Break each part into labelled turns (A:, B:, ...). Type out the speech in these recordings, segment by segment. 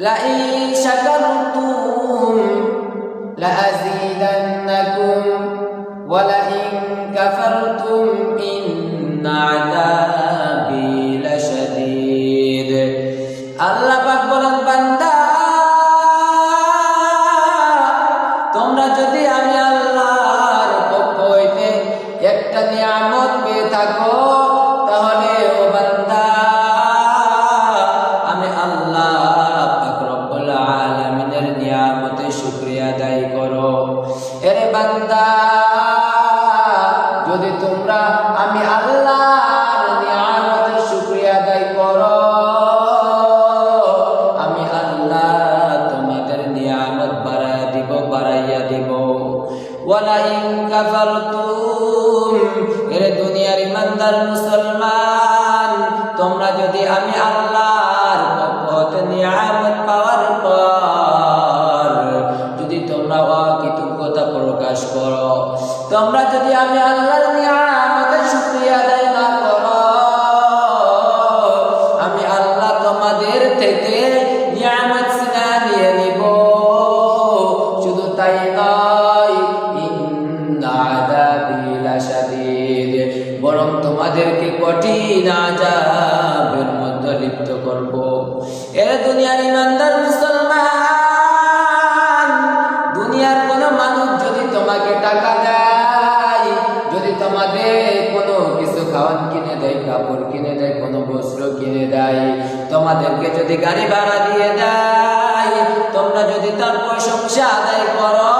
A: Line শাকারতুম লাযীদান্নাকুম ওয়া line কাফারতুম ইন্না আযাবি লাশাদীদ। আল্লাহ পাক বলেন, বান্দা তোমরা যদি আমি আল্লাহর পক্ষ হইতে একটা নিয়ামত পেয়ে থাকো, তাহলে ও বান্দা আমি আল্লাহ পাক রব্বুল আলামিনের নিয়ামতের শুকরিয়া আদায় করো। এরে বান্দা, যদি তোমরা আমি আল্লাহর নিয়ামতের শুকরিয়া আদায় করো, আমি আল্লাহ তোমাদের নিয়ামত বাড়াইয়া দিব। ওয়ালা ইন কাফারতুম, এরে দুনিয়ার ইমানদার মুসলমান, তোমরা যদি আমি আল্লাহর পক্ষ হতে নিয়ামত পাওয়ার পর যদি তোমরা অকৃতজ্ঞতা প্রকাশ করো, তোমরা যদি আমি আল্লাহর নিয়ামতের শুকরিয়া আদায় না করো, আমি আল্লাহ তোমাদের থেকে নিয়ামত ছিনিয়ে নিয়ে নিব। শুধু তাই নয়, ইন্না আযাবি লাশাদীদ, বরং তোমাদেরকে কঠিন আযাবের মধ্যে লিপ্ত করব। এর দুনিয়ার ইমানদার মুসলমান, দুনিয়ার কোন মানুষ যদি তোমাকে টাকা দেয়, যদি তোমাদের কোনো কিছু খাওয়ান কিনে দেয়, কাপড় কিনে দেয়, কোনো বস্ত্র কিনে দেয়, তোমাদেরকে যদি গাড়ি ভাড়া দিয়ে দেয়, তোমরা যদি তার প্রশংসা আদায় করো,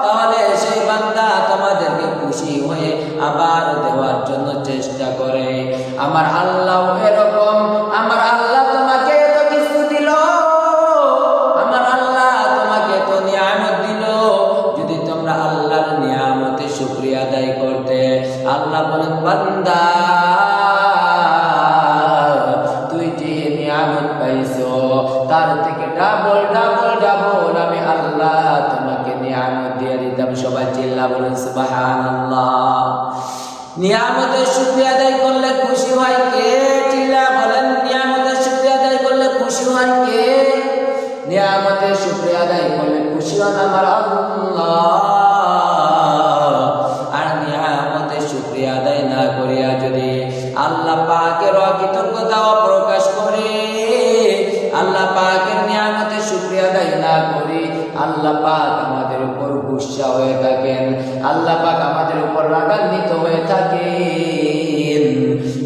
A: তাহলে সেই বান্দা তোমাদেরকে খুশি হয়ে আবার দেওয়ার জন্য চেষ্টা করে। আমার আল্লাহ এরকম, আমার আল্লাহ তোমাকে এত কিছু দিল, আমার আল্লাহ তোমাকে তো নিয়ামত দিল, যদি তোমরা আল্লাহর নিয়ামতের শুকরিয়া আদায় করতে, আল্লাহ বলেন, বান্দা তুই যে নিয়ামত পাইছো তার থেকে ডাবল ডাবল ডাবল আমি আল্লাহ তোমাকে নিয়ামত দিয়ে দিতাম। সবাই চিল্লা বলেন সুবহানাল্লাহ। নিয়ামতের শুকরিয়া আদায় করলে খুশি হয় কে? চিল্লা বলেন, নিয়ামতের শুকরিয়া আদায় করলে খুশি হয় কে? নিয়ামতের শুকরিয়া আদায় করলে খুশি হন আমার আল্লাহ। আর নিয়ামতের শুকরিয়া আদায় না করিয়া যদি আল্লাহ পাকের অকৃতজ্ঞতা প্রকাশ করে, আল্লাহ পাকের নিয়ামতের শুকরিয়া আদায় না করি, আল্লাহ পাক আমাদের উপর গুসা হয়ে থাকেন, আল্লাহ পাক আমাদের উপর রাগান্বিত হয়ে থাকেন।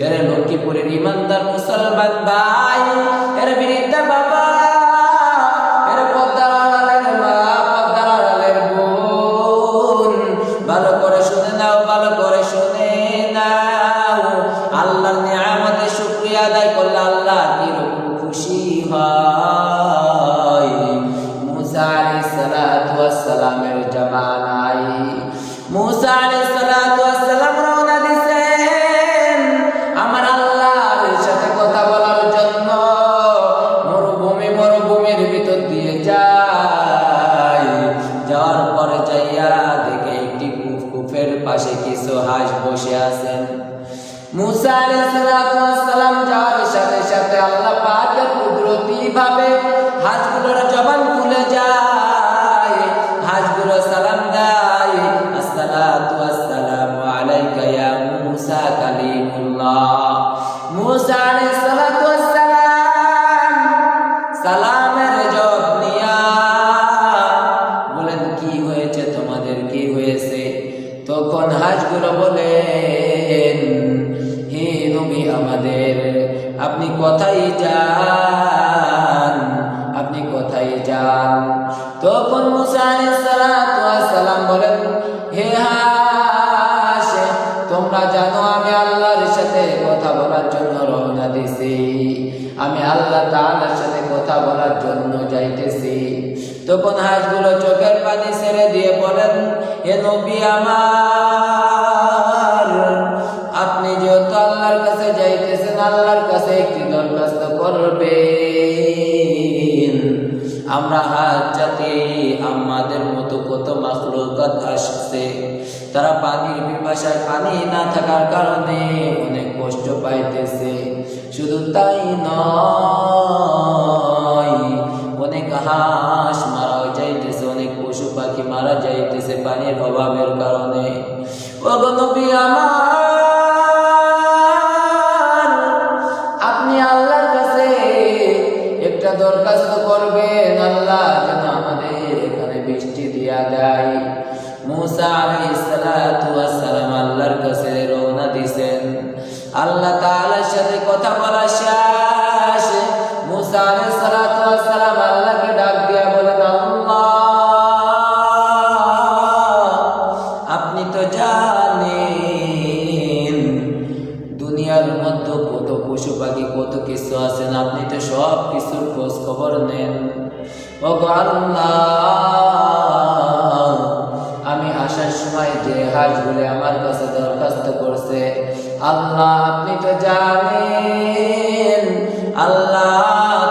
A: এর লক্ষ্মীপুরের ইমানদার মুসলমান ভাই, এর বিরিদ্ধা বাবা, এর পদ্মার আড়ালের মা, পদ্মার আড়ালের বোন, ভালো করে শুনে নাও, ভালো করে শুনে নাও। আল্লাহর নিয়ামতের শুকরিয়া আদায় করলে আল্লাহ কিরকম খুশি হয়। মুসা আলাইহিস সালাতু ওয়াস সালামের জামানায় মুসা আলাইহিস সালাতু ওয়াস সালাম রওনা দিয়েছেন আমার আল্লাহর সাথে কথা বলার জন্য। মরুভূমির ভিতর দিয়ে যায়, যাওয়ার পরে যাইয়া দেখে একটি কূপের পাশে কিছু হাঁস বসে আছেন। মুসা আলাইহিস সালাতু ওয়াস সালাম যাওয়ার সাথে সাথে আল্লাহ পাকের কুদরতি ভাবে হাঁসগুলোর জবান খুলে যায়, হাঁসগুলো সালাম দেয়, আসসালাতু ওয়াসসালামু আলাইকা ইয়া মুসা কালিমুল্লাহ। মুসা আলাইহিস সালাতু ওয়াস সালাম সালামের জবাব নিয়া বলেন, কি হয়েছে তোমাদের, কি হয়েছে? তখন হাঁসগুলো বলেন, হে নবী আমাদের, আপনি কোথায় যান, আপনি কোথায় যান? তখন মুসা আলাইহিস সালাতু ওয়াস সালাম বলেন, হে হাঁস, তোমরা জানো আমি আল্লাহর সাথে কথা বলার জন্য রওনা দিছি, আমি আল্লাহ তাআলার সাথে কথা বলার জন্য যাইতেছি। তখন হাঁসগুলো চোখের পানি ছেড়ে দিয়ে বলেন, হে নবী আমার, আপনি যেহেতু আল্লাহর কাছে যাইতেছেন, আল্লাহর কাছে একটি দরখাস্ত করবেন। আমরা হাত জাতি, আমাদের মতো কত মাখলুকাত আসছে, তারা পানির পিপাসায় পানি না থাকার কারণে অনেক কষ্ট পাইতেছে। শুধু তাই নয়, অনেক পানির অভাবের কারণে। ওগো নবী আমার, আপনি আল্লাহর কাছে একটা দরখাস্ত করবেন, আল্লাহ যেন আমাদের এখানে বৃষ্টি দিয়া দেয়। মুসা আলাইহিস সালাতু ওয়াস সালাম আল্লাহর কাছে রওনা দিয়েছেন। আল্লাহ তাআলার সাথে কথা বলা শেষ, মুসা আলাইহিস সালাতু ওয়াস সালাম আল্লাহকে ডাক দিয়া বলেন, আল্লাহ আপনি তো জানেন দুনিয়ার মধ্যে কত পশু পাখি কত কিছু আছেন, আপনি তো সব কিছুর খোঁজ খবর নেন। ওগো আল্লাহ, আমি আসার সময় যে হাঁসগুলি আমার কাছে দরখাস্ত করছে, আল্লাহ আপনি তো জানেন, আল্লাহ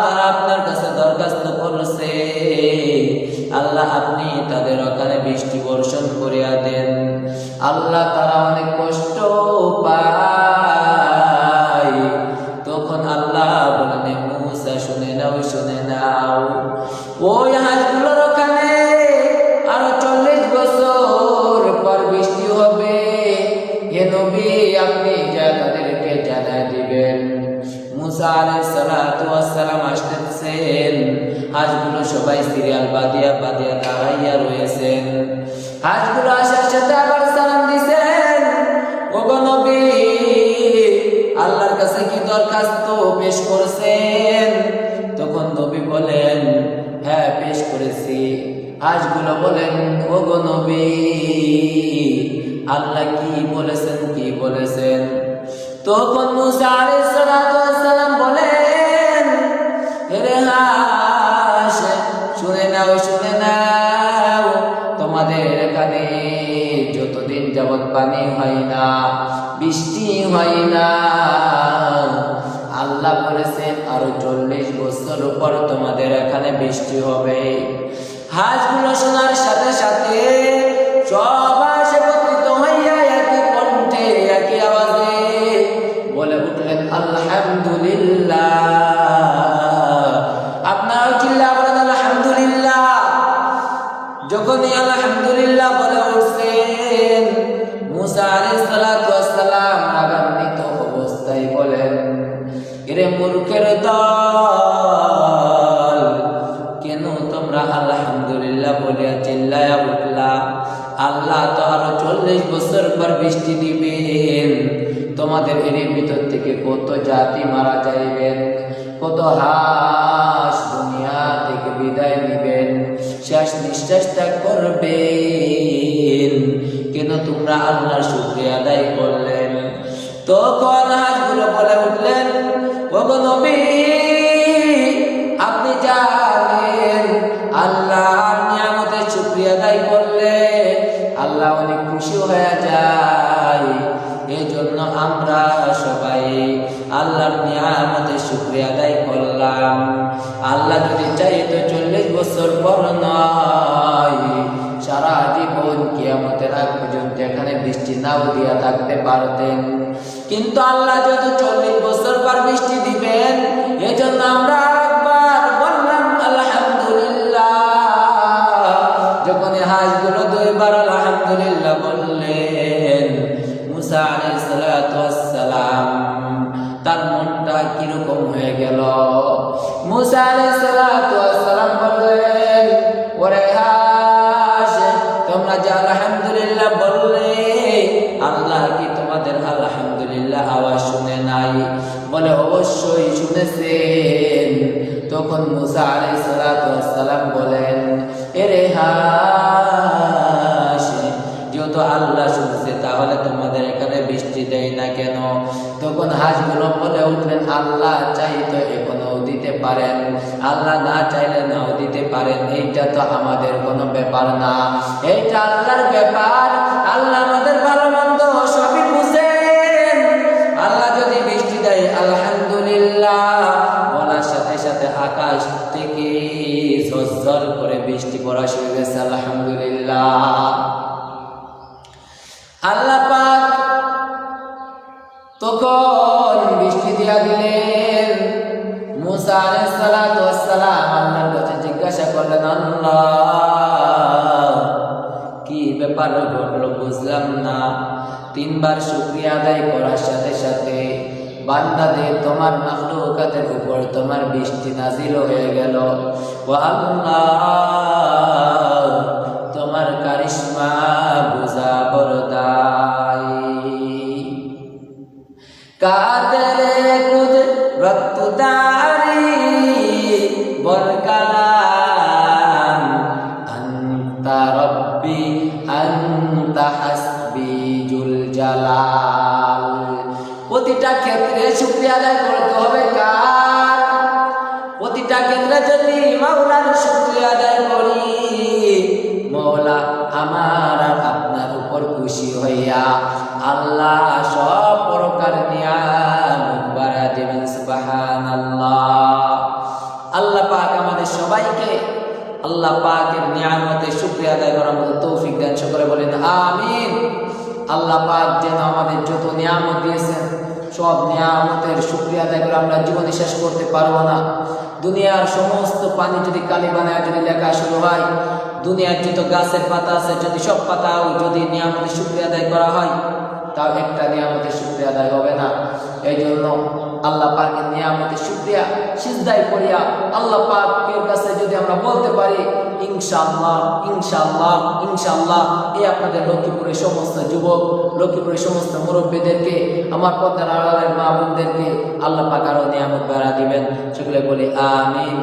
A: তারা আপনার কাছে দরখাস্ত করছে, আল্লাহ আপনি তাদের ওখানে বৃষ্টি বর্ষণ করিয়া দেন। আল্লাহ তারা অনেক কষ্ট পায়। তখন আল্লাহ বলেন, মুসা শুনে নাও, শুনে নাও, ওই হাঁসগুলোর ওখানে আরো 40 বছর পর বৃষ্টি হবে। হে নবী, আপনি যা তাদেরকে জানাই দিবেন। মুসা আলাইহিস সালাতু ওয়াস সালাম আসতেছেন, হাঁসগুলো সবাই সিরিয়াল বাঁধিয়া বাঁধিয়া দাঁড়াইয়া রয়েছেন। হাঁসগুলো আসার সাথে আবার সালাম দিছেন, ওগো নবী আল্লাহর কাছে কি দরখাস্ত পেশ করছেন? তখন নবী বলেন, হ্যাঁ পেশ করেছি। হাঁসগুলো বলেন, ওগো নবী আল্লাহ কি বলেছেন, কি বলেছেন? তখন মুসা আলাইহিস সালাতু ওয়াস সালাম বলেন, হে হাঁস শুনে নাও, শুনে নাও, তোমাদের এখানে যতদিন যাবৎ পানি হয় না, বৃষ্টি হয় না, আল্লাহ বলেছেন আরো 40 বছর পর তোমাদের এখানে বৃষ্টি হবে। হাঁসগুলো শোনার সাথে সাথে সব হাঁস একত্রিত হইয়া একই কণ্ঠে একই আওয়াজে বলে উঠলেন, আলহামদুলিল্লাহ। আপনারা চিল্লা বলেন আলহামদুলিল্লাহ। যখনই আলহামদুলিল্লাহ বলে উঠছেন, মুসা আলাইহিস সালাতু ওয়াস সালাম রাগান্বিত অবস্থায় বলেন, এরে মূর্খের দল, কেন তোমরা আলহামদুলিল্লাহ বলিয়া চিল্লায়া উঠলা? আল্লাহ তো আরো 40 বছর পর বৃষ্টি দিবেন। তোমাদের এর ভিতর থেকে কত জাতি মারা যাইবেন, কত হাঁস দুনিয়া থেকে বিদায় নিবেন, শেষ নিঃশ্বাস ত্যাগ করবেন। কেন তোমরা আল্লাহর শুকরিয়া আদায় করলেন? তখন হাঁসগুলো বলে উঠলেন, ওগো নবী আপনি জানেন আল্লাহর নিয়ামতের শুকরিয়া আদায় করলে আল্লাহ অনেক খুশি হয়ে যায়। এই জন্য আমরা সবাই আল্লাহর নিয়ামতের শুকরিয়া আদায় করলাম। আল্লাহ যদি চাইতো 40 বছর পর নয়, সারা জীবন কিয়ামতের আগ পর্যন্ত এখানে বৃষ্টি নাও দিয়া থাকতে পারতেন, কিন্তু আল্লাহ যেহেতু 40 বছর পর বৃষ্টি দিবেন, এজন্য আমরা একবার বললাম আলহামদুলিল্লাহ। যখন হাঁসগুলো 2 বার আলহামদুলিল্লাহ বললেন, মুসা আলাইহিস সালাতু ওয়াস সালাম তার মনটা কিরকম হয়ে গেল। মুসা আলাইহিস সালাতু ওয়াস সালাম বললেন, ওরে হাঁস, তোমরা যে আলহামদুলিল্লাহ বললে, আল্লাহ কি তোমাদের আলহামদুলিল্লাহ আওয়াজ শুনে নাই? বলে অবশ্যই শুনেছেন। তখন মুসা আলাইহিস সালাতু ওয়াস সালাম বলেন, এরে হাঁস, যেহেতু আল্লাহ শুনছে তাহলে তোমাদের এখানে বৃষ্টি দেয় না কেন? তখন হাঁসগুলো বলে উঠলেন, আল্লাহ চাইতো এখনো দিতে পারেন, আল্লাহ না চাইলে নাও দিতে পারেন, এইটা তো আমাদের কোনো ব্যাপার না, এইটা আল্লাহর ব্যাপার। আল্লাহ আমাদের ভালো মন্দ সবই বুঝেন। আল্লাহ যদি বৃষ্টি দেয় আলহামদুলিল্লাহ বলার সাথে সাথে আকাশ থেকে ঝরঝর করে বৃষ্টি পড়া শুরু হয়েছে, আলহামদুলিল্লাহ। আল্লাহ পাক তখন বৃষ্টি দিয়া দিলেন। মুসা আলাইহিস সালাতু ওয়াস সালাম আল্লাহর কাছে জিজ্ঞাসা করলেন, আল্লাহ কি ব্যাপার ব্যাপার ঘটলো বুঝলাম না। তিনবার শুকরিয়া আদায় করার সাথে সাথে বান্দাদের তোমার মাখলুকাতের উপর তোমার বৃষ্টি নাজিল হয়ে গেল। ও আল্লাহ, তোমার কারিশমা বুঝা বরদাই। কাদরে কুদরত দারি বরকালাম আনতা রব্বি আনতা হাসবি জুল জালাল। প্রতিটা ক্ষেত্রে শুকরিয়া আদায় করতে হবে কার? প্রতিটা ক্ষেত্রে যদি মাওলার শুকরিয়া আদায় করি, মওলা আমার আর আপনার উপর খুশি হইয়া আল্লাহ সব প্রকার নিয়ামত বাড়া দেবেন। সুবহানাল্লাহ। আল্লাহ পাক আমাদের সবাইকে আল্লাহ পাকের নিয়ামতের শুকরিয়া আদায় করার মতো তৌফিক দেন। সকলে বলেন আমিন। আল্লাহ পাক যেন আমাদের যত নিয়ামত দিয়েছেন সব নিয়ামতের শুকরিয়া আদায় করে আমরা জীবনে শেষ করতে পারবো না। দুনিয়ার সমস্ত পানি যদি কালি বানায় যদি লেখা শুরু হয়, দুনিয়ার যত গাছের পাতা আছে যদি সব পাতাও যদি নিয়ামতের শুকরিয়া আদায় করা হয়, তাও একটা নিয়ামতের শুকরিয়া আদায় হবে না। এই জন্য আল্লাহ পাকের নিয়ামতের শুকরিয়া সিজদায় করিয়া আল্লাহ পাকের কাছে যদি আমরা বলতে পারি ইনশাআল্লাহ ইনশাআল্লাহ ইনশাআল্লাহ, এই আপনাদের লক্ষ্মীপুরের সমস্ত যুবক, লক্ষ্মীপুরের সমস্ত মুরব্বীদেরকে, আমার পর্দার আড়ালের মা বোনদেরকে আল্লাহ পাক আরো নিয়ামত বাড়া দিবেন। সকলে বলি আমিন।